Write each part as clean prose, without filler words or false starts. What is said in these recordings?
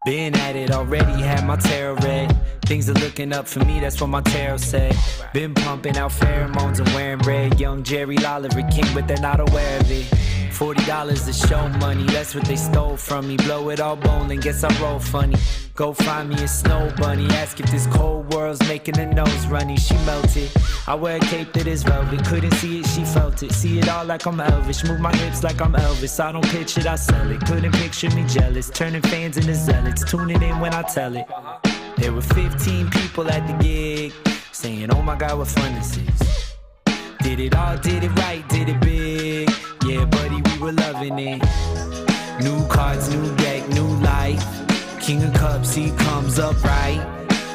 Been at it already, had my tarot read. Things are looking up for me, that's what my tarot said. Been pumping out pheromones and wearing red. Young Jerry Lawler, a king, but they're not aware of it. $40 is show money, that's what they stole from me. Blow it all bowling, guess I roll funny. Go find me a snow bunny, ask if this cold world's making her nose runny. She melted, I wear a cape that is velvet. Couldn't see it, she felt it. See it all like I'm Elvis, move my hips like I'm Elvis. I don't pitch it, I sell it. Couldn't picture me jealous, turning fans into zealots. Tuning in when I tell it. There were 15 people at the gig, saying, oh my God, what fun this is. Did it all, did it right, did it big. Yeah, buddy, we were loving it. New cards, new deck, new life. King of Cups, he comes up right.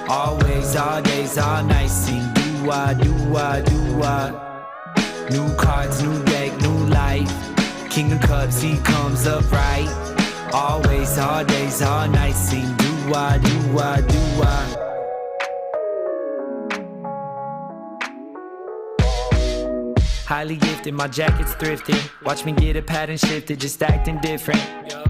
Always, all days, all nights. Sing do-wah, do-wah, do-wah. New cards, new deck, new life. King of Cups, he comes up right. Always, all days, all nights. Sing do-wah, do-wah, do-wah. Highly gifted, my jacket's thrifted. Watch me get a pattern shifted, just acting different.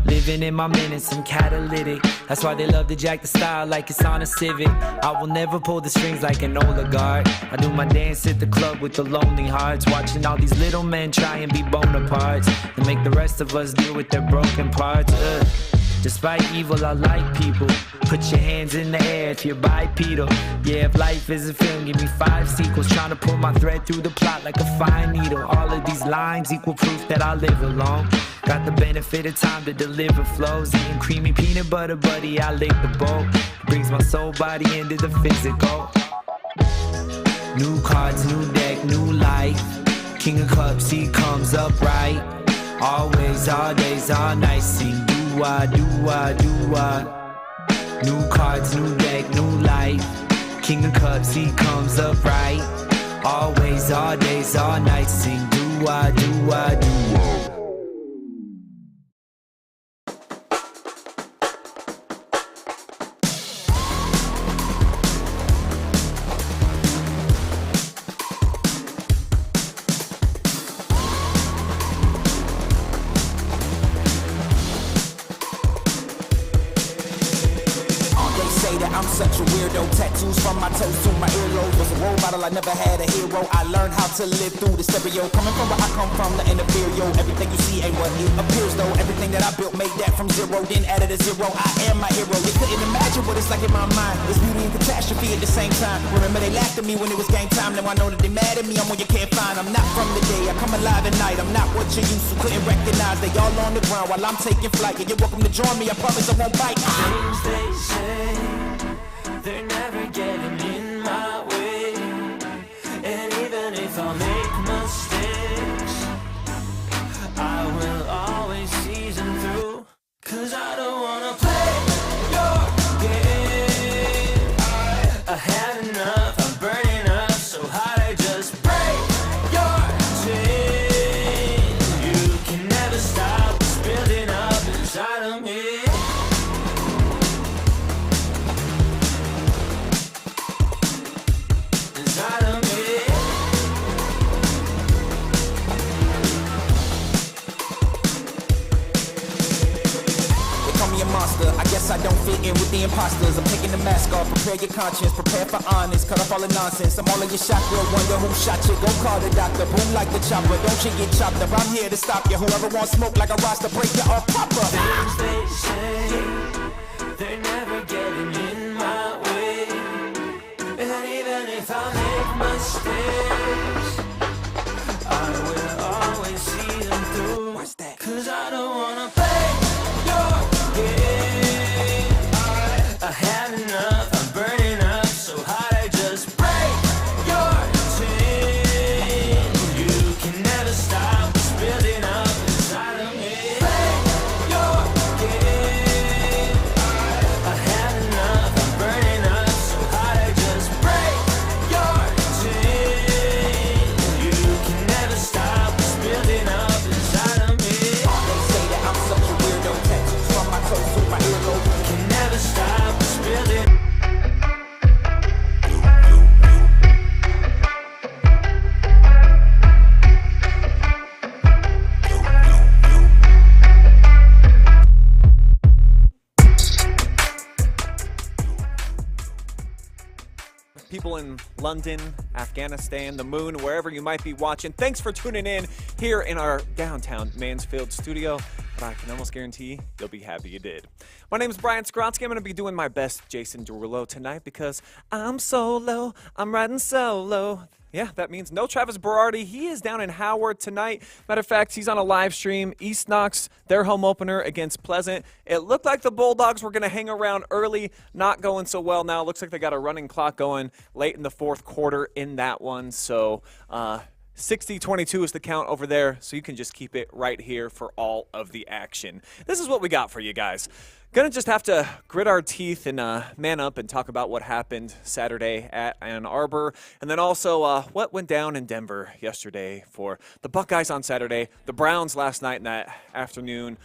Living in my minutes, I'm catalytic. That's why they love to jack the style like it's on a Civic. I will never pull the strings like an oligarch. I do my dance at the club with the lonely hearts. Watching all these little men try and be Bonapartes and make the rest of us deal with their broken parts. Despite evil, I like people. Put your hands in the air if you're bipedal. Yeah, if life is a film, give me 5 sequels. Trying to pull my thread through the plot like a fine needle. All of these lines equal proof that I live alone. Got the benefit of time to deliver flows. Eating creamy peanut butter, buddy, I lick the bowl. It brings my soul body into the physical. New cards, new deck, new life. King of Cups, he comes up right. Always, all days, all nights. Sing do-wah, do-wah, do-wah. New cards, new deck, new life. King of Cups, he comes up right. Always, all days, all nights. Sing do-wah, do-wah, do-wah. Such a weirdo, tattoos from my toes to my earlobes. Was a role model, I never had a hero. I learned how to live through the stereo. Coming from where I come from, the inferior. Everything you see ain't what it appears though. Everything that I built made that from zero, then added a zero. I am my hero. You couldn't imagine what it's like in my mind. It's beauty and catastrophe at the same time. Remember they laughed at me when it was game time. Now I know that they mad at me, I'm one you can't find. I'm not from the day, I come alive at night. I'm not what you used to, couldn't recognize. They all on the ground while I'm taking flight. And you're welcome to join me, I promise I won't bite. Things they say, they're never getting in my way. And even if I make mistakes, I will always see them through. Cause I don't wanna play your game. I had enough, I'm burning up so hot I just break your chain. You can never stop what's building up inside of me. I guess I don't fit in with the imposters. I'm taking the mask off, prepare your conscience, prepare for honest, cut off all the nonsense. I'm all in your shot, girl, wonder who shot you. Go call the doctor, boom like the chopper. Don't you get chopped up, I'm here to stop you. Whoever wants smoke like a roster, break you off proper. Things they say, they're never getting in my way. And even if I make mistakes, I will always see them through. What's that? Cause I don't wanna play your game. I had enough, I'm burning up so hot I just break your chain. You can never stop what's building up inside of me. Play your game. I had enough. people in London, Afghanistan, the moon, wherever you might be watching. Thanks for tuning in here in our downtown Mansfield studio. But I can almost guarantee you'll be happy you did. My name is Brian Skronsky. I'm going to be doing my best Jason Derulo tonight because I'm solo. I'm riding solo. Yeah, that means no Travis Berardi. He is down in Howard tonight. Matter of fact, he's on a live stream. East Knox, their home opener against Pleasant. It looked like the Bulldogs were going to hang around early. Not going so well now. Looks like they got a running clock going late in the fourth quarter in that one. So, 60-22 is the count over there, so you can just keep it right here for all of the action. This is what we got for you guys. Gonna just have to grit our teeth and man up and talk about what happened Saturday at Ann Arbor, and then also what went down in Denver yesterday for the Buckeyes on Saturday, the Browns last night and that afternoon.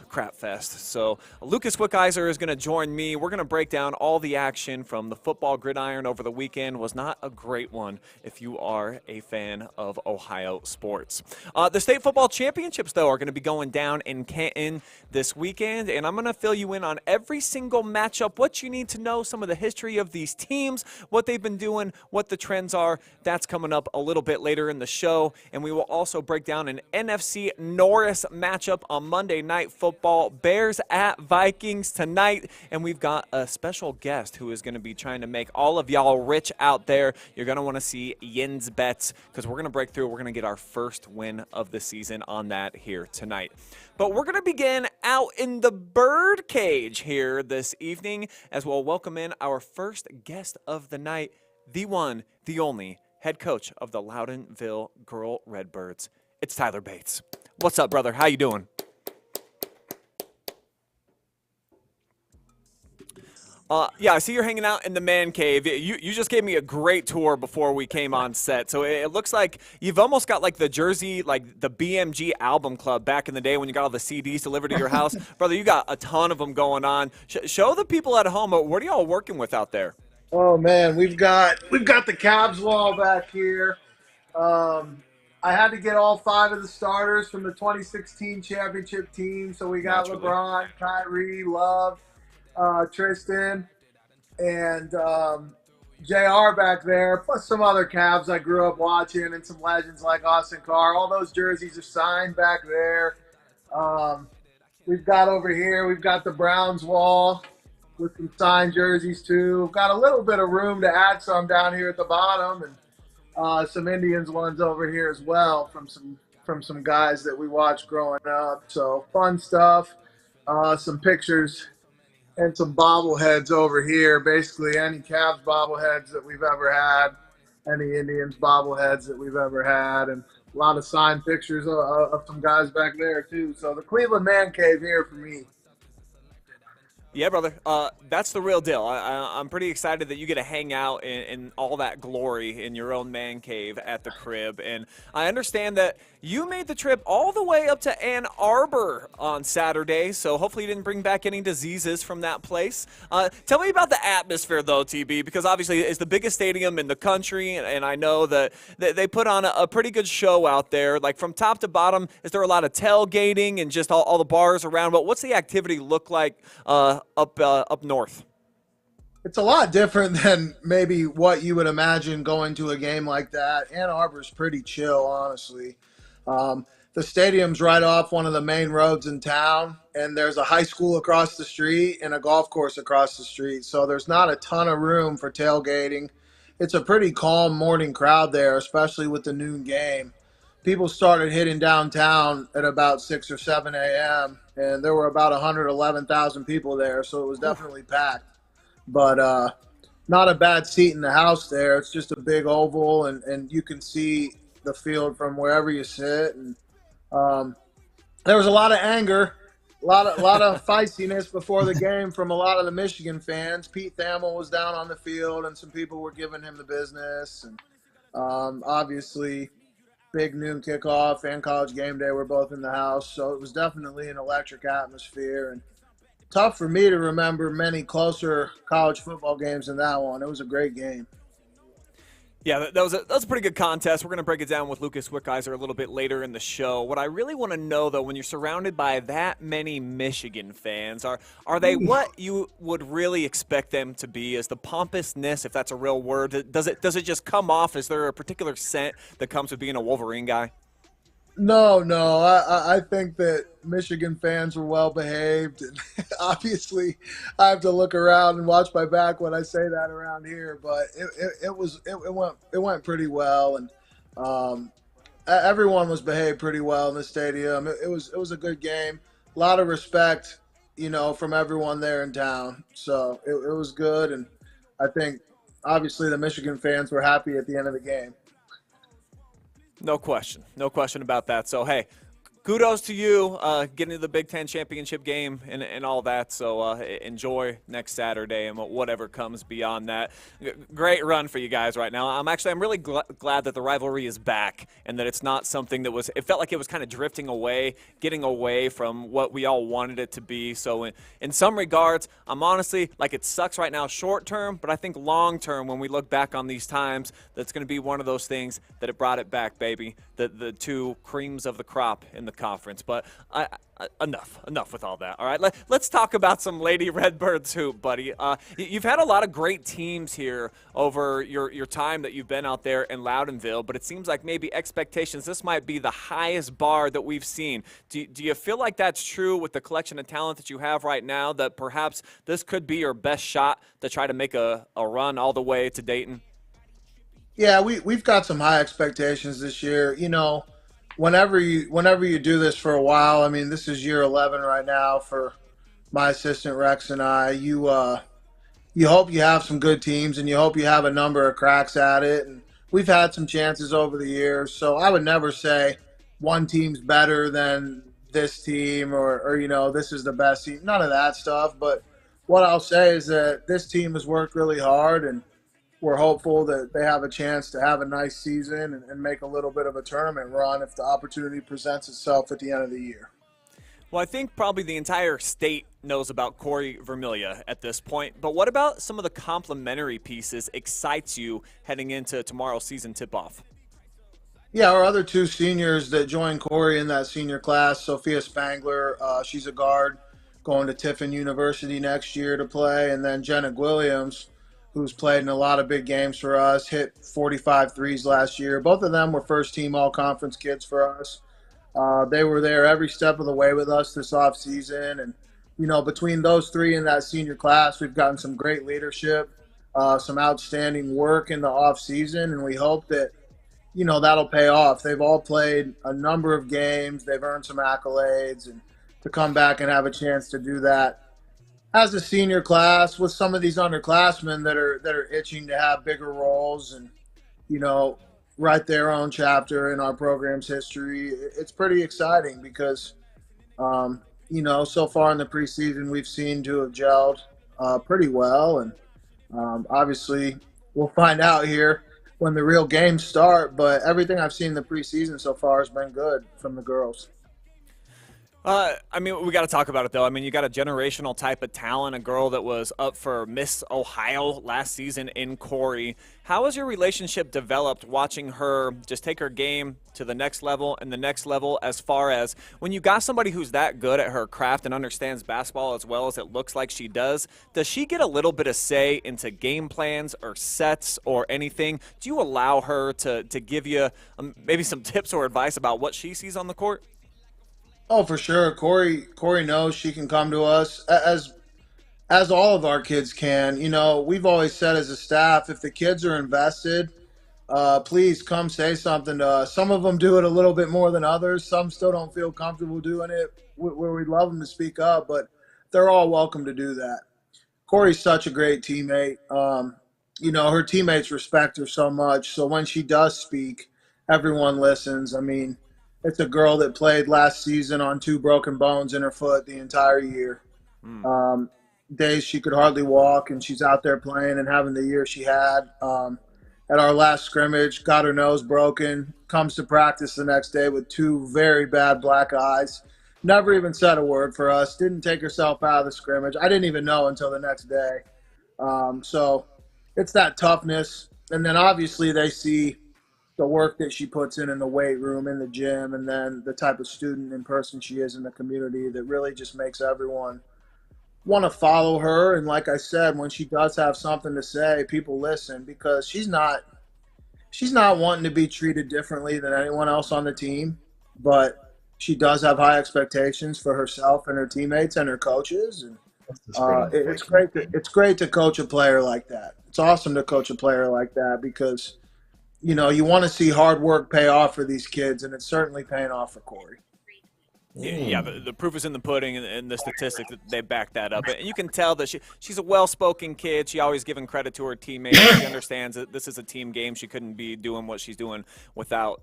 Crap fest. So Lucas Wickiser is going to join me. We're going to break down all the action from the football gridiron over the weekend. Was not a great one if you are a fan of Ohio sports. The state football championships, though, are going to be going down in Canton this weekend, and I'm going to fill you in on every single matchup, what you need to know, some of the history of these teams, what they've been doing, what the trends are. That's coming up a little bit later in the show, and we will also break down an NFC Norris matchup on Monday Night Football. Bears at Vikings tonight, and we've got a special guest who is going to be trying to make all of y'all rich out there. You're going to want to see Yin's Bets because we're going to break through. We're going to get our first win of the season on that here tonight. But we're going to begin out in the bird cage here this evening as we'll welcome in our first guest of the night, the one, the only head coach of the Loudonville Girl Redbirds. It's Tyler Bates. What's up, brother? How you doing? Yeah, I see you're hanging out in the man cave. You just gave me a great tour before we came on set. So it looks like you've almost got like the Jersey, like the BMG album club back in the day when you got all the CDs delivered to your house. Brother, you got a ton of them going on. Show the people at home, what are y'all working with out there? Oh, man, we've got the Cavs wall back here. I had to get all 5 of the starters from the 2016 championship team. So we got Naturally. LeBron, Kyrie, Love, Tristan, and JR back there, plus some other Cavs I grew up watching and some legends like Austin Carr. All those jerseys are signed back there. We've got over here, we've got the Browns wall with some signed jerseys too. We've got a little bit of room to add some down here at the bottom, and some Indians ones over here as well from some guys that we watched growing up. So fun stuff. Some pictures and some bobbleheads over here. Basically any Cavs bobbleheads that we've ever had, any Indians bobbleheads that we've ever had, and a lot of signed pictures of some guys back there too. So the Cleveland Man Cave here for me. Yeah, brother. That's the real deal. I'm pretty excited that you get to hang out in all that glory in your own man cave at the crib. And I understand that you made the trip all the way up to Ann Arbor on Saturday, so hopefully you didn't bring back any diseases from that place. Tell me about the atmosphere, though, TB, because obviously it's the biggest stadium in the country, and I know that they put on a pretty good show out there. Like, from top to bottom, is there a lot of tailgating and just all the bars around? But what's the activity look like up north? It's a lot different than maybe what you would imagine going to a game like that. Ann Arbor's pretty chill, honestly. The stadium's right off one of the main roads in town, and there's a high school across the street and a golf course across the street. So there's not a ton of room for tailgating. It's a pretty calm morning crowd there, especially with the noon game. People started hitting downtown at about 6 or 7 a.m., and there were about 111,000 people there, so it was definitely packed. But not a bad seat in the house there. It's just a big oval, and you can see the field from wherever you sit. And there was a lot of anger, a lot of feistiness before the game from a lot of the Michigan fans. Pete Thamel was down on the field, and some people were giving him the business. And obviously, big noon kickoff and college game day were both in the house, so it was definitely an electric atmosphere. And tough for me to remember many closer college football games than that one. It was a great game. Yeah, that was a pretty good contest. We're going to break it down with Lucas Wickiser a little bit later in the show. What I really want to know, though, when you're surrounded by that many Michigan fans, are they what you would really expect them to be? Is the pompousness, if that's a real word, does it just come off? Is there a particular scent that comes with being a Wolverine guy? No, no. I think that Michigan fans were well behaved, and obviously, I have to look around and watch my back when I say that around here. But it went pretty well, and everyone was behaved pretty well in the stadium. It was a good game. A lot of respect, from everyone there in town. So it was good, and I think obviously the Michigan fans were happy at the end of the game. No question. No question about that. So, hey, kudos to you getting to the Big Ten championship game and all that. So enjoy next Saturday and whatever comes beyond that. Great run for you guys right now. I'm really glad that the rivalry is back and that it's not something that it felt like it was kind of drifting away, getting away from what we all wanted it to be. So in some regards, I'm honestly, like, it sucks right now short term, but I think long term, when we look back on these times, that's going to be one of those things that it brought it back, baby. The two creams of the crop in the conference. But enough with all that. All right, let's talk about some Lady Redbirds hoop, buddy. You've had a lot of great teams here over your time that you've been out there in Loudonville, but it seems like maybe expectations, this might be the highest bar that we've seen. Do you feel like that's true with the collection of talent that you have right now, that perhaps this could be your best shot to try to make a run all the way to Dayton? Yeah, we've got some high expectations this year. Whenever you do this for a while, I mean, this is year 11 right now for my assistant Rex and I. You hope you have some good teams, and you hope you have a number of cracks at it. And we've had some chances over the years, so I would never say one team's better than this team or this is the best team. None of that stuff. But what I'll say is that this team has worked really hard, and we're hopeful that they have a chance to have a nice season and make a little bit of a tournament run if the opportunity presents itself at the end of the year. Well, I think probably the entire state knows about Corey Vermilia at this point, but what about some of the complementary pieces excites you heading into tomorrow's season tip-off? Yeah, our other two seniors that joined Corey in that senior class, Sophia Spangler, she's a guard going to Tiffin University next year to play, and then Jenna Williams, who's played in a lot of big games for us, hit 45 threes last year. Both of them were first-team all-conference kids for us. They were there every step of the way with us this offseason. And, between those three in that senior class, we've gotten some great leadership, some outstanding work in the offseason, and we hope that, that'll pay off. They've all played a number of games. They've earned some accolades, and to come back and have a chance to do that as a senior class with some of these underclassmen that are itching to have bigger roles and, write their own chapter in our program's history. It's pretty exciting because, so far in the preseason, we've seen to have gelled pretty well. And obviously we'll find out here when the real games start, but everything I've seen in the preseason so far has been good from the girls. We got to talk about it, though. I mean, you got a generational type of talent, a girl that was up for Miss Ohio last season in Corey. How has your relationship developed watching her just take her game to the next level and the next level, as far as when you got somebody who's that good at her craft and understands basketball as well as it looks like she does she get a little bit of say into game plans or sets or anything? Do you allow her to give you maybe some tips or advice about what she sees on the court? Oh, for sure. Corey knows she can come to us as all of our kids can. We've always said as a staff, if the kids are invested, please come say something to us. Some of them do it a little bit more than others. Some still don't feel comfortable doing it, where we'd love them to speak up, but they're all welcome to do that. Corey's such a great teammate. Her teammates respect her so much. So when she does speak, everyone listens. I mean, it's a girl that played last season on 2 broken bones in her foot the entire year. Days she could hardly walk, and she's out there playing and having the year she had. At our last scrimmage, got her nose broken, comes to practice the next day with 2 very bad black eyes. Never even said a word for us, didn't take herself out of the scrimmage. I didn't even know until the next day. So it's that toughness And then obviously they see the work that she puts in the weight room, in the gym, and then the type of student and person she is in the community that really just makes everyone want to follow her. And like I said, when she does have something to say, people listen because she's not wanting to be treated differently than anyone else on the team, but she does have high expectations for herself and her teammates and her coaches. And it's great to coach a player like that. It's awesome to coach a player like that because you want to see hard work pay off for these kids, and it's certainly paying off for Corey. Yeah, the proof is in the pudding, and the statistics, they back that up. And you can tell that she's a well-spoken kid. She always giving credit to her teammates. She understands that this is a team game. She couldn't be doing what she's doing without,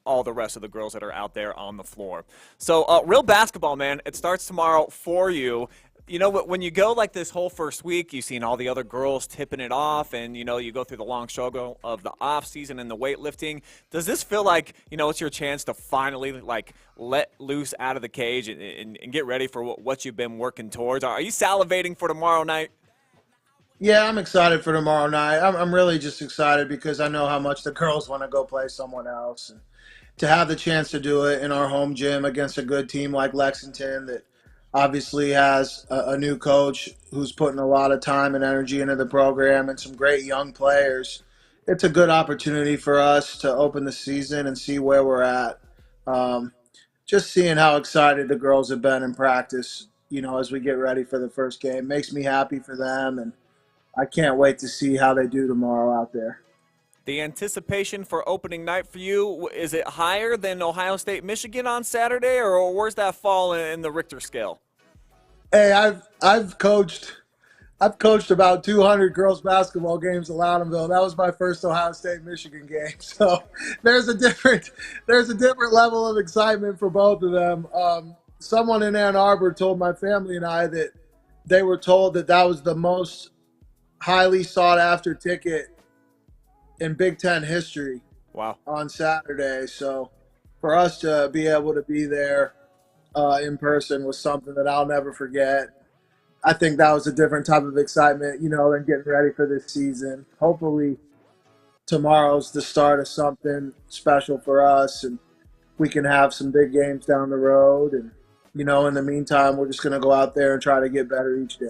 all the rest of the girls that are out there on the floor. So, real basketball, man, it starts tomorrow for you. When you go like this whole first week, you've seen all the other girls tipping it off, and, you go through the long struggle of the off season and the weightlifting. Does this feel like, it's your chance to finally, let loose out of the cage and get ready for what you've been working towards? Are you salivating for tomorrow night? Yeah, I'm excited for tomorrow night. I'm really just excited because I know how much the girls want to go play someone else. And to have the chance to do it in our home gym against a good team like Lexington that obviously has a new coach who's putting a lot of time and energy into the program and some great young players, it's a good opportunity for us to open the season and see where we're at. Just seeing how excited the girls have been in practice, as we get ready for the first game makes me happy for them, and I can't wait to see how they do tomorrow out there. The anticipation for opening night for you, is it higher than Ohio State, Michigan on Saturday, or where's that fall in the Richter scale? Hey, I've coached about 200 girls basketball games at Loudonville. That was my first Ohio State Michigan game. So there's a different level of excitement for both of them. Someone in Ann Arbor told my family and I that they were told that was the most highly sought after ticket in Big Ten history. Wow. On Saturday. So for us to be able to be there in person was something that I'll never forget. I think that was a different type of excitement, than getting ready for this season. Hopefully tomorrow's the start of something special for us, and we can have some big games down the road. And, in the meantime, we're just going to go out there and try to get better each day.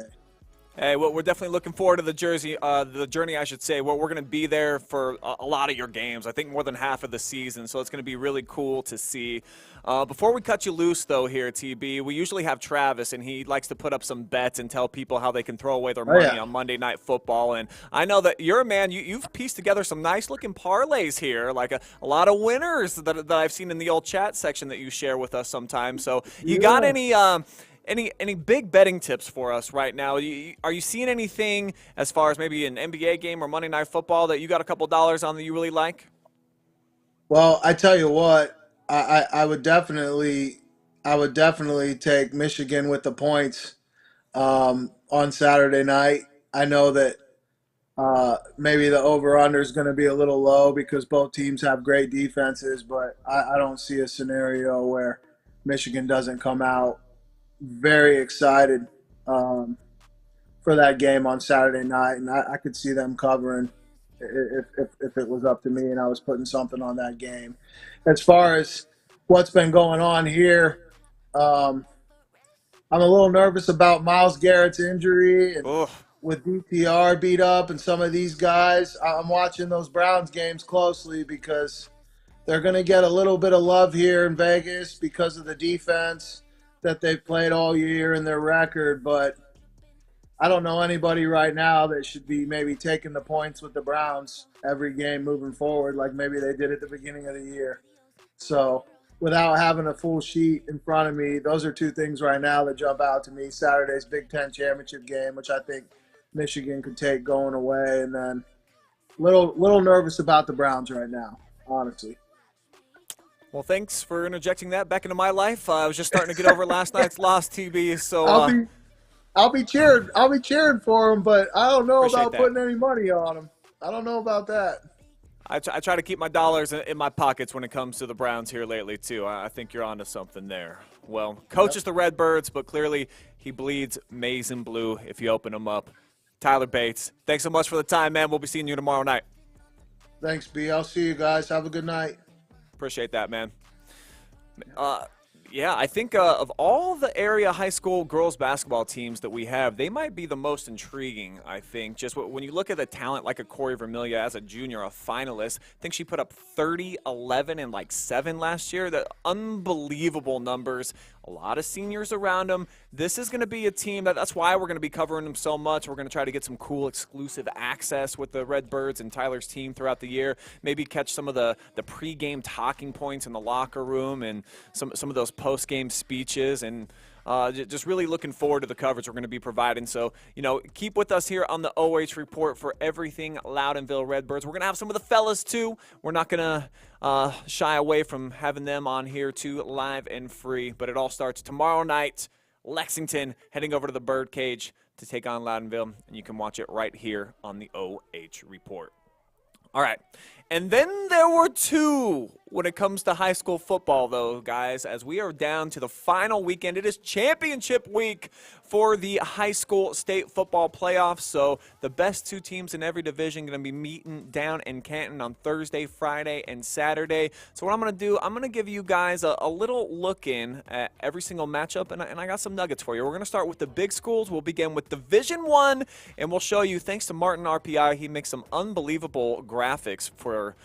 Hey, well, we're definitely looking forward to the journey, I should say. We're going to be there for a lot of your games. I think more than half of the season, so it's going to be really cool to see. Before we cut you loose, though, here at TB, we usually have Travis, and he likes to put up some bets and tell people how they can throw away their money on Monday Night Football. And I know that you're a man. You've pieced together some nice-looking parlays here, like a lot of winners that I've seen in the old chat section that you share with us sometimes. So you got any big betting tips for us right now? Are you seeing anything as far as maybe an NBA game or Monday Night Football that you got a couple dollars on that you really like? Well, I tell you what, I would definitely take Michigan with the points on Saturday night. I know that maybe the over-under is going to be a little low because both teams have great defenses, but I don't see a scenario where Michigan doesn't come out very excited for that game on Saturday night, and I could see them covering if it was up to me and I was putting something on that game. As far as what's been going on here, I'm a little nervous about Myles Garrett's injury and with DTR beat up and some of these guys. I'm watching those Browns games closely because they're going to get a little bit of love here in Vegas because of the defense that they've played all year and their record, but I don't know anybody right now that should be maybe taking the points with the Browns every game moving forward like maybe they did at the beginning of the year. So without having a full sheet in front of me, those are two things right now that jump out to me. Saturday's Big Ten championship game, which I think Michigan could take going away, and then little nervous about the Browns right now, honestly. Well, thanks for interjecting that back into my life. I was just starting to get over last night's loss, TB. So I'll be cheering for them, but I don't know about that. putting any money on them. I don't know about that. I try to keep my dollars in my pockets when it comes to the Browns here lately, too. I think you're onto something there. Well, coaches the Redbirds, but clearly he bleeds maize and blue if you open him up. Tyler Bates, thanks so much for the time, man. We'll be seeing you tomorrow night. Thanks, B. I'll see you guys. Have a good night. Appreciate that, man. Yeah, I think of all the area high school girls basketball teams that we have, they might be the most intriguing, I think. Just when you look at the talent like a Corey Vermilia as a junior, a finalist, I think she put up 30, 11, and 7 last year. The unbelievable numbers. A lot of seniors around them. This is going to be a team that's why we're going to be covering them so much. We're going to try to get some cool exclusive access with the Redbirds and Tyler's team throughout the year. Maybe catch some of the pregame talking points in the locker room and some of those post-game speeches, and just really looking forward to the coverage we're going to be providing. So, keep with us here on the OH Report for everything Loudonville Redbirds. We're going to have some of the fellas, too. We're not going to shy away from having them on here, too, live and free. But it all starts tomorrow night, Lexington, heading over to the Birdcage to take on Loudonville. And you can watch it right here on the OH Report. All right. And then there were two when it comes to high school football, though, guys, as we are down to the final weekend. It is championship week for the high school state football playoffs. So the best two teams in every division going to be meeting down in Canton on Thursday, Friday, and Saturday. So what I'm going to do, I'm going to give you guys a little look in at every single matchup, and I got some nuggets for you. We're going to start with the big schools. We'll begin with Division I, and we'll show you, thanks to Martin RPI, he makes some unbelievable graphics for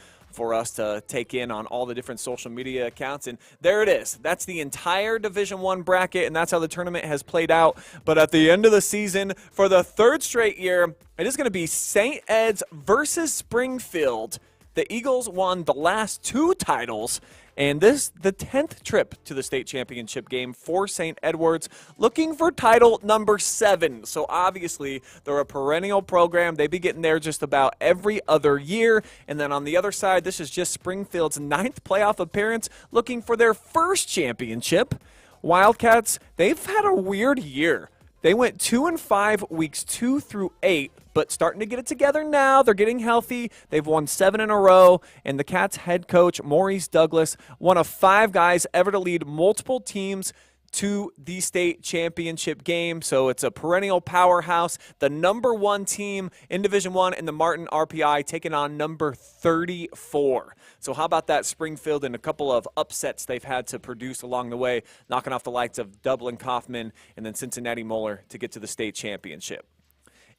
us to take in on all the different social media accounts. And there it is. That's the entire Division I bracket, and that's how the tournament has played out. But at the end of the season, for the third straight year, it is going to be St. Ed's versus Springfield. The Eagles won the last two titles, and this the 10th trip to the state championship game for St. Edward's, looking for title number 7. So obviously they're a perennial program. They be getting there just about every other year. And then on the other side, this is just Springfield's 9th playoff appearance, looking for their first championship. Wildcats, they've had a weird year. They went 2-5 weeks 2 through 8, but starting to get it together now. They're getting healthy. They've won 7 in a row, and the Cats head coach, Maurice Douglas, one of 5 guys ever to lead multiple teams to the state championship game. So it's a perennial powerhouse. The number 1 team in Division I in the Martin RPI taking on number 34. So how about that, Springfield, and a couple of upsets they've had to produce along the way, knocking off the likes of Dublin Kaufman and then Cincinnati Moeller to get to the state championship.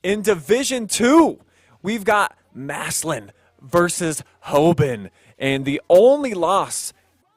In Division II, we've got Massillon versus Hoban, and the only loss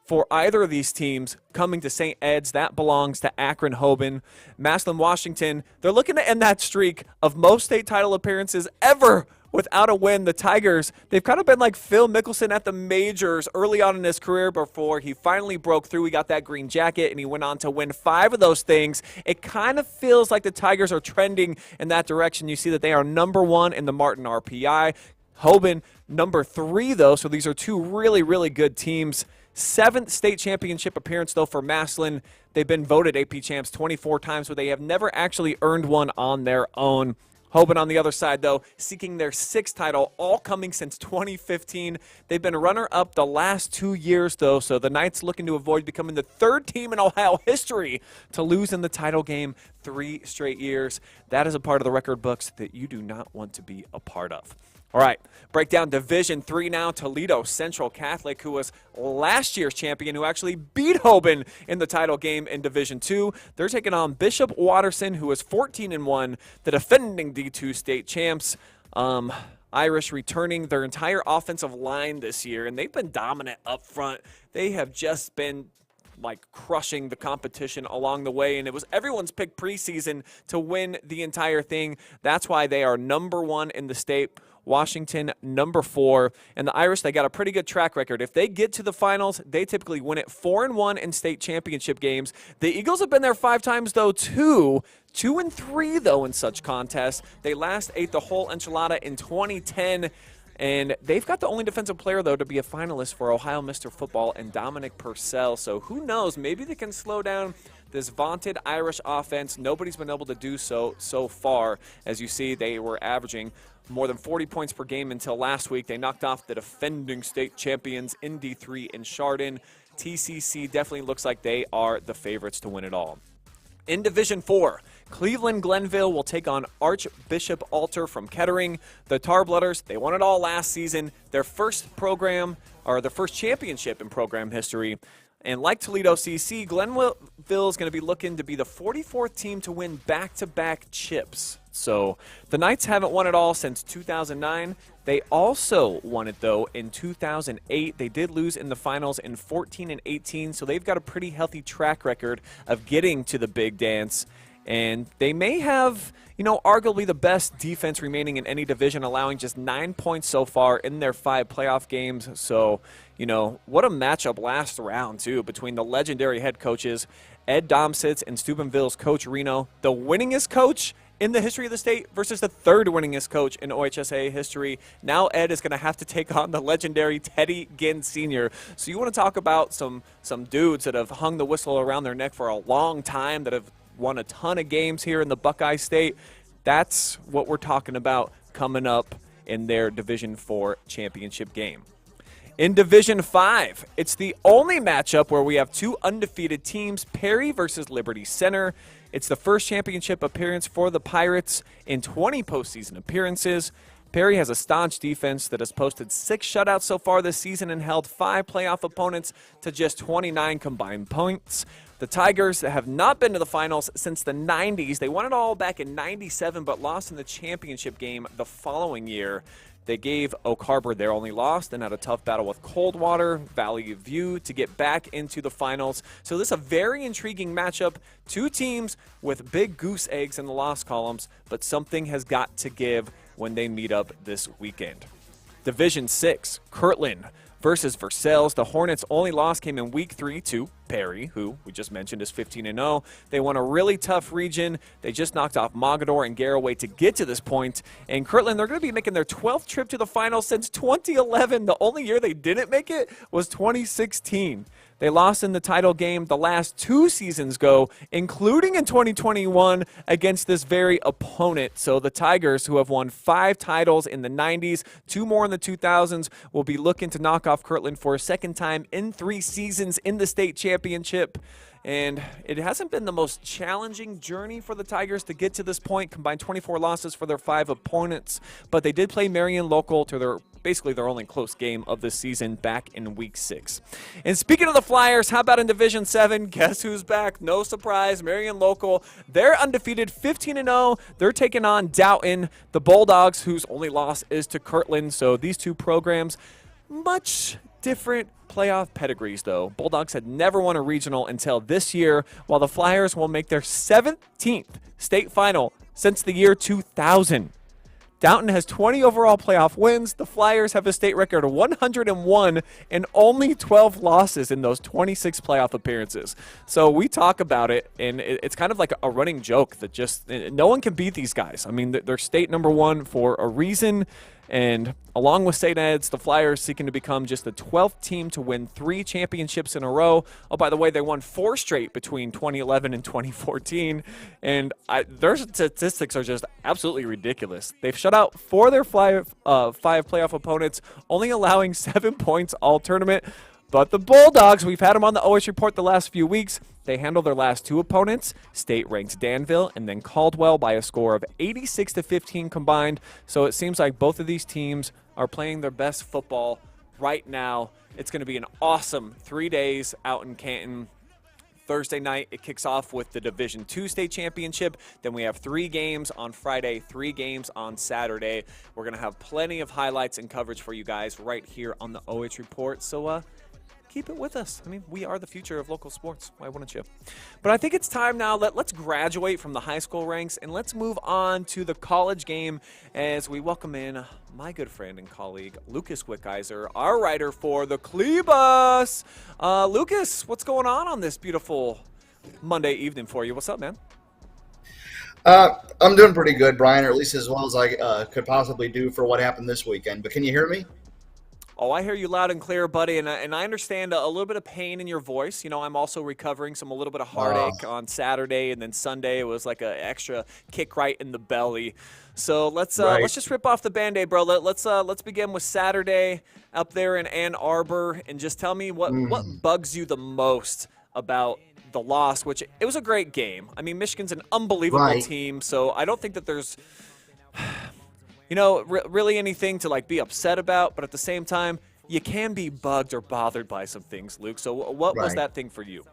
for either of these teams coming to St. Ed's, that belongs to Akron Hoban. Massillon, Washington, they're looking to end that streak of most state title appearances ever without a win. The Tigers, they've kind of been like Phil Mickelson at the majors early on in his career before he finally broke through. He got that green jacket, and he went on to win 5 of those things. It kind of feels like the Tigers are trending in that direction. You see that they are number 1 in the Martin RPI. Hoban, number 3, though, so these are two really, really good teams. 7th state championship appearance, though, for Massillon. They've been voted AP champs 24 times, but they have never actually earned one on their own. Hoban on the other side, though, seeking their 6th title, all coming since 2015. They've been runner-up the last 2 years, though, so the Knights looking to avoid becoming the 3rd team in Ohio history to lose in the title game 3 straight years. That is a part of the record books that you do not want to be a part of. All right, break down Division III now. Toledo Central Catholic, who was last year's champion, who actually beat Hoban in the title game in Division II. They're taking on Bishop Watterson, who is 14-1, the defending D2 state champs. Irish returning their entire offensive line this year, and they've been dominant up front. They have just been crushing the competition along the way, and it was everyone's pick preseason to win the entire thing. That's why they are number 1 in the state. Washington, number 4. And the Irish, they got a pretty good track record. If they get to the finals, they typically win it 4-1 in state championship games. The Eagles have been there 5 times, though, too. 2-3, though, in such contests. They last ate the whole enchilada in 2010. And they've got the only defensive player, though, to be a finalist for Ohio Mr. Football, and Dominic Purcell. So who knows? Maybe they can slow down this vaunted Irish offense. Nobody's been able to do so far. As you see, they were averaging more than 40 points per game until last week. They knocked off the defending state champions in D3 in Chardon. TCC definitely looks like they are the favorites to win it all. In Division IV, Cleveland Glenville will take on Archbishop Alter from Kettering. The Tarblooders, they won it all last season. Their first championship in program history. And like Toledo CC, Glenville is going to be looking to be the 44th team to win back-to-back chips. So the Knights haven't won it all since 2009. They also won it, though, in 2008. They did lose in the finals in 14 and 18, so they've got a pretty healthy track record of getting to the big dance. And they may have, arguably the best defense remaining in any division, allowing just 9 points so far in their 5 playoff games. So, what a matchup last round, too, between the legendary head coaches, Ed Domsitz and Steubenville's Coach Reno, the winningest coach in the history of the state versus the third winningest coach in OHSA history. Now Ed is going to have to take on the legendary Teddy Ginn Sr. So you want to talk about some dudes that have hung the whistle around their neck for a long time, that have won a ton of games here in the Buckeye State. That's what we're talking about coming up in their Division IV championship game. In Division 5, it's the only matchup where we have 2 undefeated teams, Perry versus Liberty Center. It's the first championship appearance for the Pirates in 20 postseason appearances. Perry has a staunch defense that has posted 6 shutouts so far this season and held 5 playoff opponents to just 29 combined points. The Tigers have not been to the finals since the 90s. They won it all back in 97, but lost in the championship game the following year. They gave Oak Harbor their only loss, then had a tough battle with Coldwater, Valley View to get back into the finals. So this is a very intriguing matchup. 2 teams with big goose eggs in the loss columns, but something has got to give when they meet up this weekend. Division 6, Kirtland versus Versailles. The Hornets' only loss came in Week 3 to Perry, who we just mentioned is 15-0. They won a really tough region. They just knocked off Mogador and Garraway to get to this point. And Kirtland, they're going to be making their 12th trip to the finals since 2011. The only year they didn't make it was 2016. They lost in the title game the last 2 seasons ago, including in 2021 against this very opponent. So the Tigers, who have won 5 titles in the 90s, 2 more in the 2000s, will be looking to knock off Kirtland for a second time in 3 seasons in the state championship. And it hasn't been the most challenging journey for the Tigers to get to this point, combined 24 losses for their 5 opponents. But they did play Marion local to basically their only close game of the season back in Week 6. And speaking of the Flyers, how about in Division 7? Guess who's back? No surprise, Marion local. They're undefeated, 15-0. They're taking on Doughton, the Bulldogs, whose only loss is to Kirtland. So these 2 programs, much different playoff pedigrees, though. Bulldogs had never won a regional until this year, while the Flyers will make their 17th state final since the year 2000. Downton has 20 overall playoff wins. The Flyers have a state record of 101 and only 12 losses in those 26 playoff appearances. So we talk about it, and it's kind of like a running joke that just no one can beat these guys. I mean, they're state number 1 for a reason. And along with St. Ed's, the Flyers seeking to become just the 12th team to win 3 championships in a row. Oh, by the way, they won 4 straight between 2011 and 2014. And their statistics are just absolutely ridiculous. They've shut out 4 of their 5 playoff opponents, only allowing 7 points all tournament. But the Bulldogs, we've had them on the OH.Report the last few weeks. They handled their last 2 opponents, state-ranked Danville and then Caldwell, by a score of 86-15 combined. So it seems like both of these teams are playing their best football right now. It's going to be an awesome 3 days out in Canton. Thursday night, it kicks off with the Division II state championship. Then we have 3 games on Friday, 3 games on Saturday. We're going to have plenty of highlights and coverage for you guys right here on the OH.Report. So, keep it with us. I mean, we are the future of local sports. Why wouldn't you? But I think it's time now. Let's graduate from the high school ranks and let's move on to the college game as we welcome in my good friend and colleague, Lucas Wickiser, our writer for the Cle-Bus. Lucas, what's going on this beautiful Monday evening for you? What's up, man? I'm doing pretty good, Brian, or at least as well as I could possibly do for what happened this weekend. But can you hear me? Oh, I hear you loud and clear, buddy, and I understand a little bit of pain in your voice. You know, I'm also recovering a little bit of heartache on Saturday, and then Sunday it was like an extra kick right in the belly. So let's just rip off the Band-Aid, bro. Let's begin with Saturday up there in Ann Arbor, and just tell me what bugs you the most about the loss, which it was a great game. I mean, Michigan's an unbelievable team, so I don't think that there's, really anything to like be upset about. But at the same time, you can be bugged or bothered by some things, Luke. So what was that thing for you?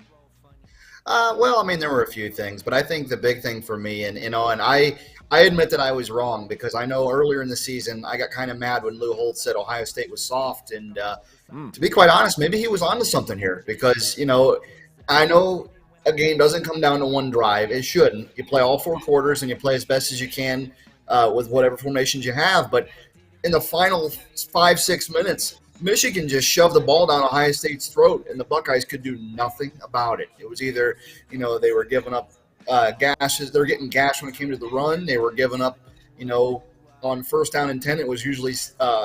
Well, I mean, there were a few things, but I think the big thing for me, and I admit that I was wrong, because I know earlier in the season I got kind of mad when Lou Holtz said Ohio State was soft, and to be quite honest, maybe he was onto something here, because I know a game doesn't come down to one drive. It shouldn't. You play all 4 quarters and you play as best as you can with whatever formations you have, but in the final 5-6 minutes, Michigan just shoved the ball down Ohio State's throat, and the Buckeyes could do nothing about it. It was either, they were giving up gashes. They're getting gashed when it came to the run. They were giving up, on first down and 10, it was usually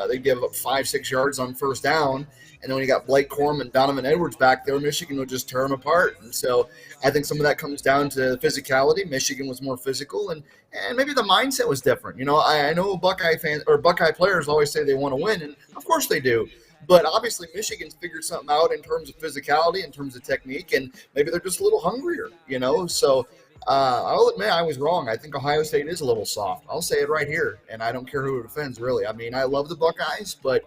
they give up 5-6 yards on first down. And then when you got Blake Corum and Donovan Edwards back there, Michigan would just tear them apart. And so I think some of that comes down to physicality. Michigan was more physical, and maybe the mindset was different. I know Buckeye fans or Buckeye players always say they want to win, and of course they do. But obviously Michigan's figured something out in terms of physicality, in terms of technique, and maybe they're just a little hungrier, So I'll admit I was wrong. I think Ohio State is a little soft. I'll say it right here, and I don't care who it offends, really. I mean, I love the Buckeyes, but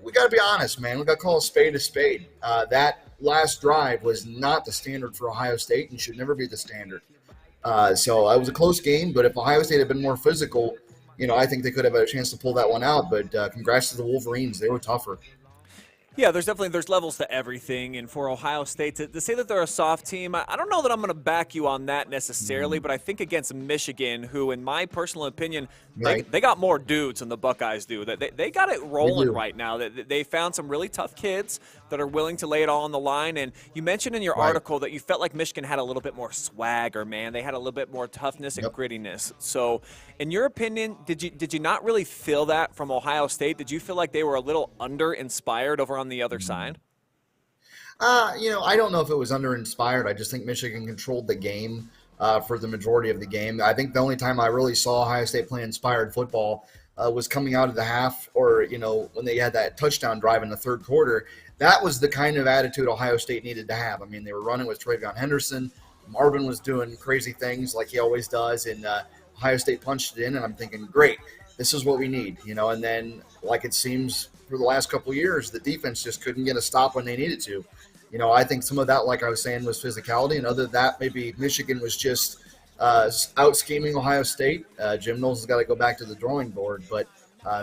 we got to be honest, man. We got to call a spade a spade. That last drive was not the standard for Ohio State and should never be the standard. So it was a close game, but if Ohio State had been more physical, I think they could have had a chance to pull that one out. But congrats to the Wolverines. They were tougher. Yeah, there's levels to everything, and for Ohio State to say that they're a soft team, I don't know that I'm going to back you on that necessarily, but I think against Michigan, who, in my personal opinion, they got more dudes than the Buckeyes do. They got it rolling right now. They found some really tough kids that are willing to lay it all on the line, and you mentioned in your article that you felt like Michigan had a little bit more swagger, man. They had a little bit more toughness and grittiness. So, in your opinion, did you not really feel that from Ohio State? Did you feel like they were a little under-inspired over on the other side? I don't know if it was under-inspired. I just think Michigan controlled the game for the majority of the game. I think the only time I really saw Ohio State play inspired football was coming out of the half, or, when they had that touchdown drive in the third quarter. That was the kind of attitude Ohio State needed to have. I mean, they were running with Travion Henderson. Marvin was doing crazy things like he always does, and Ohio State punched it in, and I'm thinking, great, this is what we need, and then, like it seems for the last couple of years, the defense just couldn't get a stop when they needed to. I think some of that, like I was saying, was physicality, and other than that, maybe Michigan was just out-scheming Ohio State. Jim Knowles has got to go back to the drawing board, but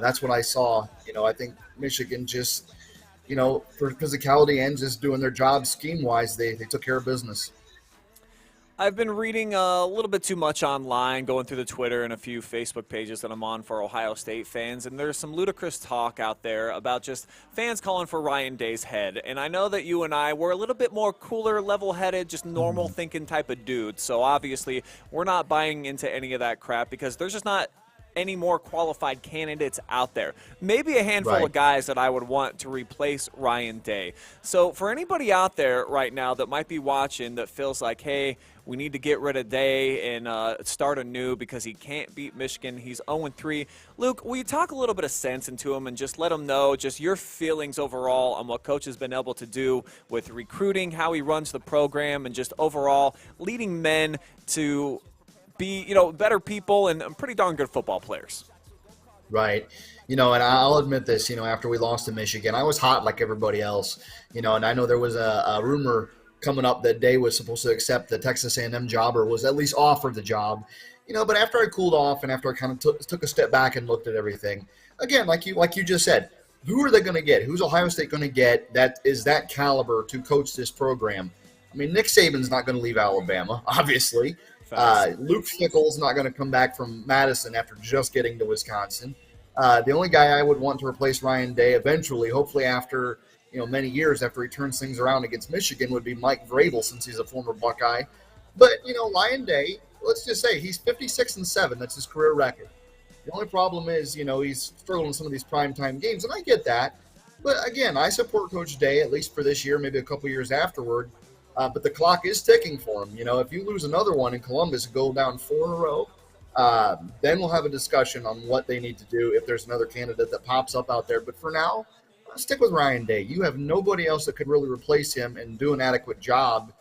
that's what I saw. I think Michigan just, for physicality and just doing their job scheme-wise, they took care of business. I've been reading a little bit too much online, going through the Twitter and a few Facebook pages that I'm on for Ohio State fans, and there's some ludicrous talk out there about just fans calling for Ryan Day's head. And I know that you and I were a little bit more cooler, level-headed, just normal thinking type of dude. So obviously we're not buying into any of that crap, because there's just not any more qualified candidates out there. Maybe a handful of guys that I would want to replace Ryan Day. So for anybody out there right now that might be watching that feels like, hey, we need to get rid of Day and start anew because he can't beat Michigan. He's 0-3. Luke, will you talk a little bit of sense into him and just let him know just your feelings overall on what Coach has been able to do with recruiting, how he runs the program, and just overall leading men to be, better people and pretty darn good football players? Right. And I'll admit this, after we lost to Michigan, I was hot like everybody else, and I know there was a rumor coming up that Day was supposed to accept the Texas A&M job, or was at least offered the job, but after I cooled off and after I kind of took a step back and looked at everything, again, like you just said, who are they going to get? Who's Ohio State going to get that is that caliber to coach this program? I mean, Nick Saban's not going to leave Alabama, obviously. Luke Fickell's not going to come back from Madison after just getting to Wisconsin. The only guy I would want to replace Ryan Day eventually, hopefully after many years after he turns things around against Michigan, would be Mike Vrabel, since he's a former Buckeye. But Ryan Day, let's just say he's 56-7. That's his career record. The only problem is he's struggling in some of these primetime games, and I get that. But again, I support Coach Day, at least for this year, maybe a couple years afterward. But the clock is ticking for him. If you lose another one in Columbus and go down 4 in a row, then we'll have a discussion on what they need to do if there's another candidate that pops up out there. But for now, stick with Ryan Day. You have nobody else that could really replace him and do an adequate job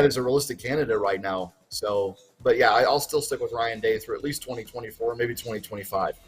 is a realistic candidate right now. So, but yeah, I'll still stick with Ryan Day through at least 2024, maybe 2025.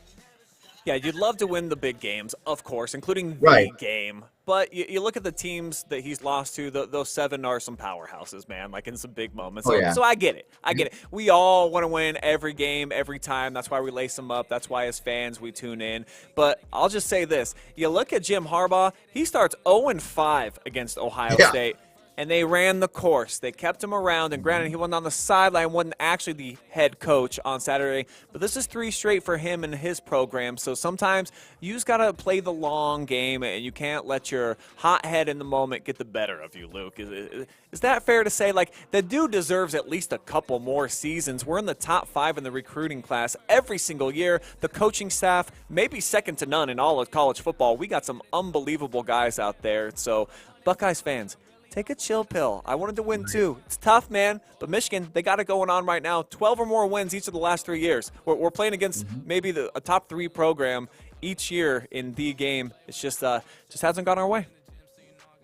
Yeah, you'd love to win the big games, of course, including the Right. game. But you look at the teams that he's lost to, those 7 are some powerhouses, man, like in some big moments. Oh, So, yeah. so I get it. I get it. We all want to win every game, every time. That's why we lace them up. That's why, as fans, we tune in. But I'll just say this. You look at Jim Harbaugh, he starts 0-5 against Ohio Yeah. State. And they ran the course. They kept him around. And granted, he wasn't on the sideline, wasn't actually the head coach on Saturday. But this is 3 straight for him and his program. So sometimes you just got to play the long game, and you can't let your hot head in the moment get the better of you, Luke. Is that fair to say? Like, the dude deserves at least a couple more seasons. We're in the top 5 in the recruiting class every single year. The coaching staff, maybe second to none in all of college football. We got some unbelievable guys out there. So, Buckeyes fans, take a chill pill. I wanted to win too. It's tough, man. But Michigan, they got it going on right now. 12 or more wins each of the last 3 years. We're playing against maybe a top 3 program each year in the game. It's just hasn't gone our way.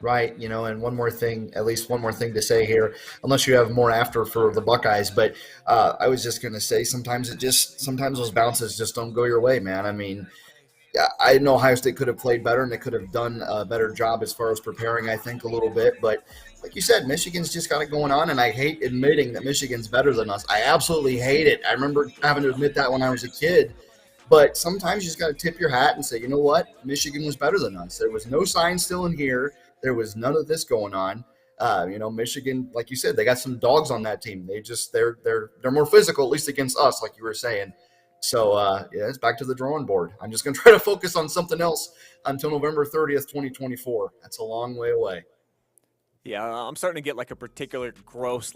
Right, and one more thing, at least one more thing to say here, unless you have more after for the Buckeyes. But I was just going to say sometimes those bounces just don't go your way, man. I mean, yeah, I know Ohio State could have played better and they could have done a better job as far as preparing, I think, a little bit. But like you said, Michigan's just got it going on, and I hate admitting that Michigan's better than us. I absolutely hate it. I remember having to admit that when I was a kid. But sometimes you just got to tip your hat and say, you know what? Michigan was better than us. There was no sign still in here. There was none of this going on. Michigan, like you said, they got some dogs on that team. They're more physical, at least against us, like you were saying. So, it's back to the drawing board. I'm just going to try to focus on something else until November 30th, 2024. That's a long way away. Yeah, I'm starting to get like a particular gross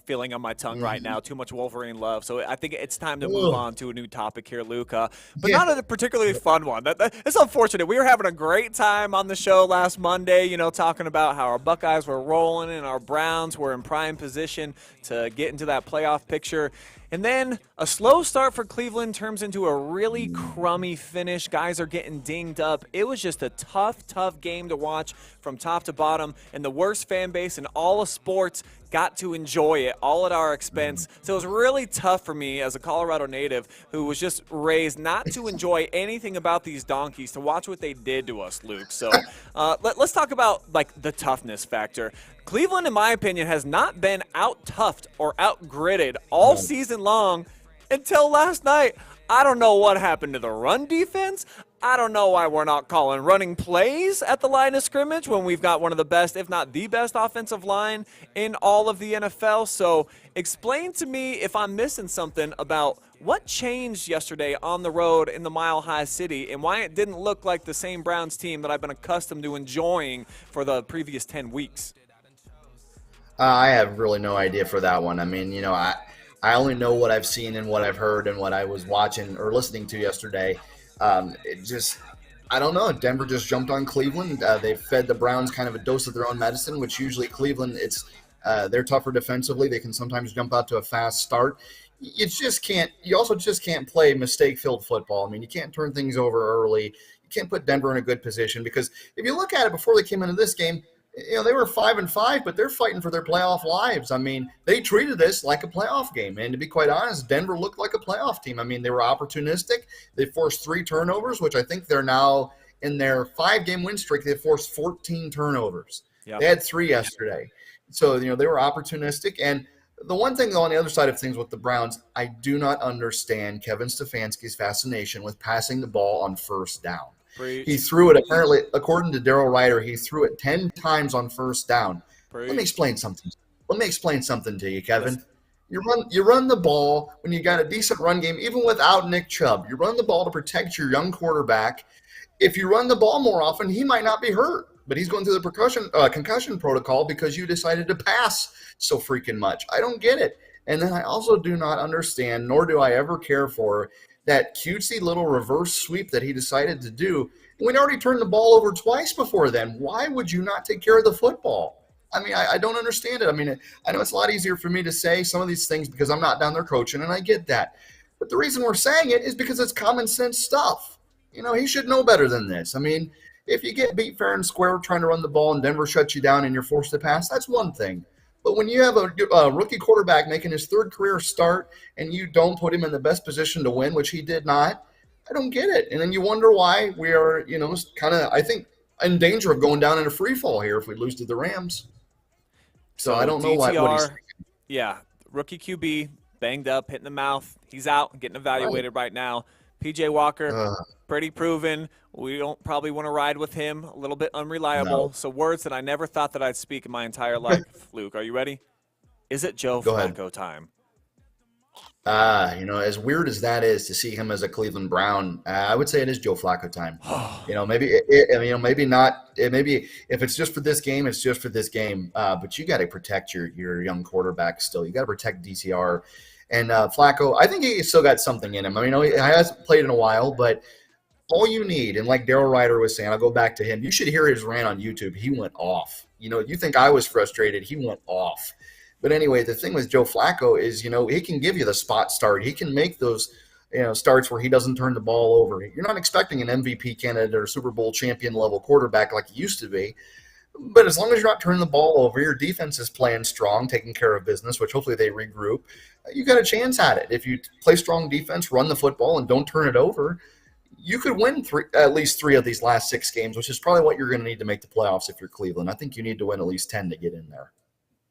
feeling on my tongue right now. Too much Wolverine love. So I think it's time to move on to a new topic here, Luke. But not a particularly fun one. It's unfortunate. We were having a great time on the show last Monday, talking about how our Buckeyes were rolling and our Browns were in prime position to get into that playoff picture. And then a slow start for Cleveland turns into a really crummy finish. Guys are getting dinged up. It was just a tough game to watch from top to bottom. And the worst fan base in all of sports got to enjoy it all at our expense. So it was really tough for me as a Colorado native who was just raised not to enjoy anything about these donkeys, to watch what they did to us, Luke. So let's talk about the toughness factor. Cleveland, in my opinion, has not been out-toughed or out-gritted all season long until last night. I don't know what happened to the run defense. I don't know why we're not calling running plays at the line of scrimmage when we've got one of the best, if not the best, offensive line in all of the NFL. So explain to me if I'm missing something about what changed yesterday on the road in the Mile High City and why it didn't look like the same Browns team that I've been accustomed to enjoying for the previous 10 weeks. I have really no idea for that one. I mean, I only know what I've seen and what I've heard and what I was watching or listening to yesterday. I don't know. Denver just jumped on Cleveland. They fed the Browns kind of a dose of their own medicine, which usually Cleveland, they're tougher defensively. They can sometimes jump out to a fast start. You also just can't play mistake-filled football. I mean, you can't turn things over early. You can't put Denver in a good position because if you look at it before they came into this game, they were 5-5, but they're fighting for their playoff lives. I mean, they treated this like a playoff game. And to be quite honest, Denver looked like a playoff team. I mean, they were opportunistic. They forced 3 turnovers, which I think they're now in their 5-game win streak. They forced 14 turnovers. Yep. They had 3 yesterday. So, they were opportunistic. And the one thing, though, on the other side of things with the Browns, I do not understand Kevin Stefanski's fascination with passing the ball on first down. Preach. He threw it, apparently, according to Darryl Ryder, he threw it 10 times on first down. Preach. Let me explain something to you, Kevin. You run the ball when you got a decent run game, even without Nick Chubb. You run the ball to protect your young quarterback. If you run the ball more often, he might not be hurt, but he's going through the concussion protocol because you decided to pass so freaking much. I don't get it. And then I also do not understand, nor do I ever care for, that cutesy little reverse sweep that he decided to do. We'd already turned the ball over twice before then. Why would you not take care of the football? I mean, I don't understand it. I mean, I know it's a lot easier for me to say some of these things because I'm not down there coaching, and I get that. But the reason we're saying it is because it's common sense stuff. He should know better than this. I mean, if you get beat fair and square trying to run the ball and Denver shuts you down and you're forced to pass, that's one thing. But when you have a rookie quarterback making his third career start and you don't put him in the best position to win, which he did not, I don't get it. And then you wonder why we are, kind of, I think, in danger of going down in a free fall here if we lose to the Rams. So I don't know what he's thinking. Yeah, rookie QB, banged up, hit in the mouth. He's out, getting evaluated right now. PJ Walker, pretty proven. We don't probably want to ride with him. A little bit unreliable. No. So words that I never thought that I'd speak in my entire life. Luke, are you ready? Is it Joe Flacco time? As weird as that is to see him as a Cleveland Brown, I would say it is Joe Flacco time. Maybe not. Maybe if it's just for this game, it's just for this game. But you got to protect your young quarterback still. You got to protect DTR. And Flacco, I think he still got something in him. I mean, he hasn't played in a while, but all you need, and like Daryl Ryder was saying, I'll go back to him. You should hear his rant on YouTube. He went off. You think I was frustrated. He went off. But anyway, the thing with Joe Flacco is, he can give you the spot start. He can make those, starts where he doesn't turn the ball over. You're not expecting an MVP candidate or Super Bowl champion level quarterback like he used to be. But as long as you're not turning the ball over, your defense is playing strong, taking care of business, which hopefully they regroup. You got a chance at it. If you play strong defense, run the football, and don't turn it over, you could win at least 3 of these last 6 games, which is probably what you're going to need to make the playoffs if you're Cleveland. I think you need to win at least 10 to get in there.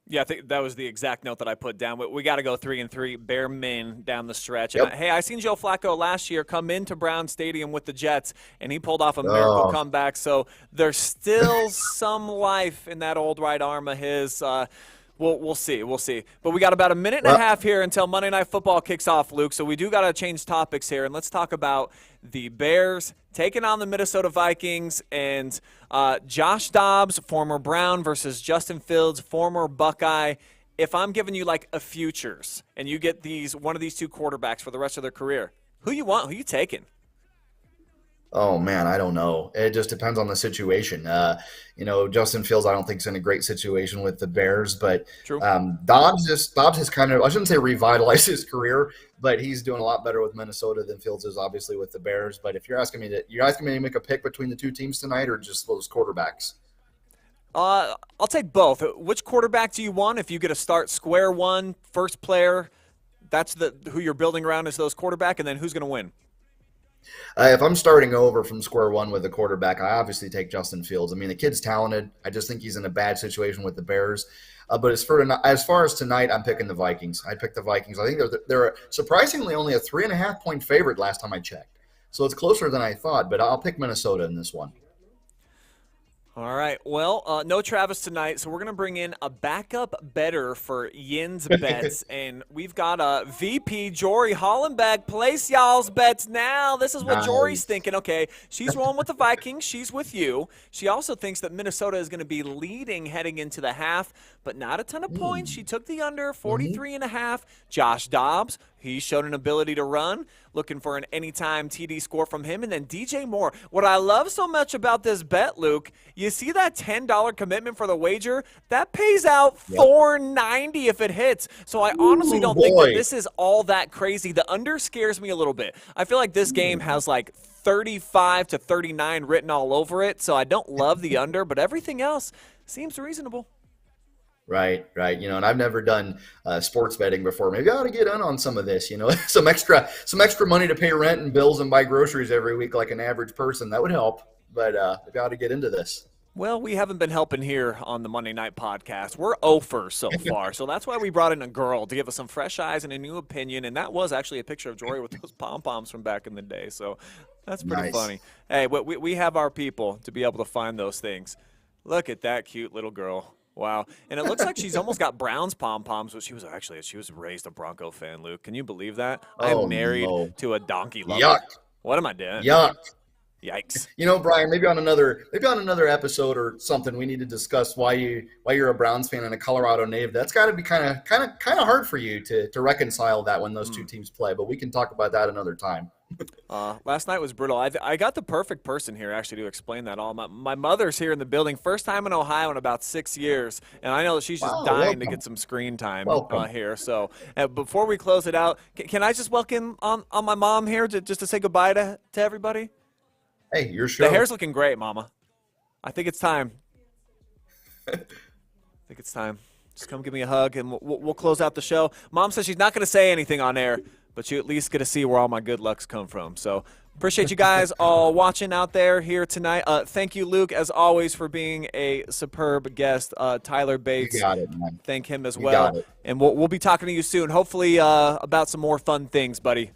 Yeah, I think that was the exact note that I put down. We got to go 3-3, bare min down the stretch. And I seen Joe Flacco last year come into Brown Stadium with the Jets, and he pulled off a miracle comeback. So there's still some life in that old right arm of his. We'll see. But we got about a minute and a half here until Monday Night Football kicks off, Luke. So we do got to change topics here, and let's talk about the Bears taking on the Minnesota Vikings and Josh Dobbs, former Brown, versus Justin Fields, former Buckeye. If I'm giving you like a futures and you get one of these 2 quarterbacks for the rest of their career, who you want? Who you taking? Oh, man, I don't know. It just depends on the situation. Justin Fields, I don't think is in a great situation with the Bears, but Dobbs has kind of, I shouldn't say revitalized his career, but he's doing a lot better with Minnesota than Fields is obviously with the Bears. But if you're asking me to make a pick between the 2 teams tonight or just those quarterbacks? I'll take both. Which quarterback do you want? If you get to start square one, first player, that's who you're building around is those quarterback, and then who's going to win? If I'm starting over from square one with a quarterback, I obviously take Justin Fields. I mean, the kid's talented. I just think he's in a bad situation with the Bears. But as far as tonight, I'm picking the Vikings. I pick the Vikings. I think they're surprisingly only a 3.5-point favorite last time I checked. So it's closer than I thought, but I'll pick Minnesota in this one. All right. Well, no Travis tonight, so we're going to bring in a backup bettor for Yin's bets. And we've got VP Jory Hollenbeck. Place y'all's bets now. This is what Jory's thinking. Okay, she's rolling with the Vikings. She's with you. She also thinks that Minnesota is going to be leading heading into the half, but not a ton of points. She took the under, 43.5. Josh Dobbs, he showed an ability to run. Looking for an anytime TD score from him. And then DJ Moore. What I love so much about this bet, Luke, you see that $10 commitment for the wager? That pays out $4.90 if it hits. So I honestly don't think that this is all that crazy. The under scares me a little bit. I feel like this game has like 35 to 39 written all over it. So I don't love the under, but everything else seems reasonable. Right. And I've never done sports betting before. Maybe I ought to get in on some of this. Some extra money to pay rent and bills and buy groceries every week like an average person. That would help. But maybe I ought to get into this. Well, we haven't been helping here on the Monday Night Podcast. We're 0 so far. So that's why we brought in a girl to give us some fresh eyes and a new opinion. And that was actually a picture of Jory with those pom-poms from back in the day. So that's pretty funny. Hey, we have our people to be able to find those things. Look at that cute little girl. Wow. And it looks like she's almost got Browns pom-poms, but she was raised a Bronco fan, Luke. Can you believe that? I'm married to a donkey lover. Yuck. What am I doing? Yuck. Yikes. Brian, maybe on another episode or something, we need to discuss why you're a Browns fan and a Colorado native. That's got to be kind of hard for you to reconcile that when those 2 teams play, but we can talk about that another time. Last night was brutal. I got the perfect person here actually to explain that all. My mother's here in the building, first time in Ohio in about 6 years, and I know that she's just dying to get some screen time here. So before we close it out, can I just welcome on my mom here just to say goodbye to everybody? Hey, your show. The hair's looking great, Mama. I think it's time. Just come give me a hug, and we'll close out the show. Mom says she's not going to say anything on air, but you at least get to see where all my good lucks come from. So appreciate you guys all watching out there here tonight. Thank you, Luke, as always, for being a superb guest. Tyler Bates, You got it, man. thank him as You well. got it. And we'll be talking to you soon, hopefully about some more fun things, buddy.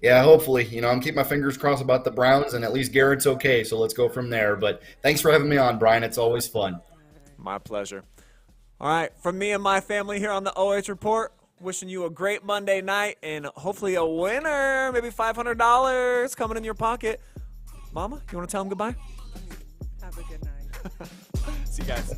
Yeah, hopefully. I'm keeping my fingers crossed about the Browns, and at least Garrett's okay, so let's go from there. But thanks for having me on, Brian. It's always fun. My pleasure. All right, from me and my family here on the OH Report, wishing you a great Monday night and hopefully a winner, maybe $500 coming in your pocket. Mama, you want to tell them goodbye? Have a good night. See you guys.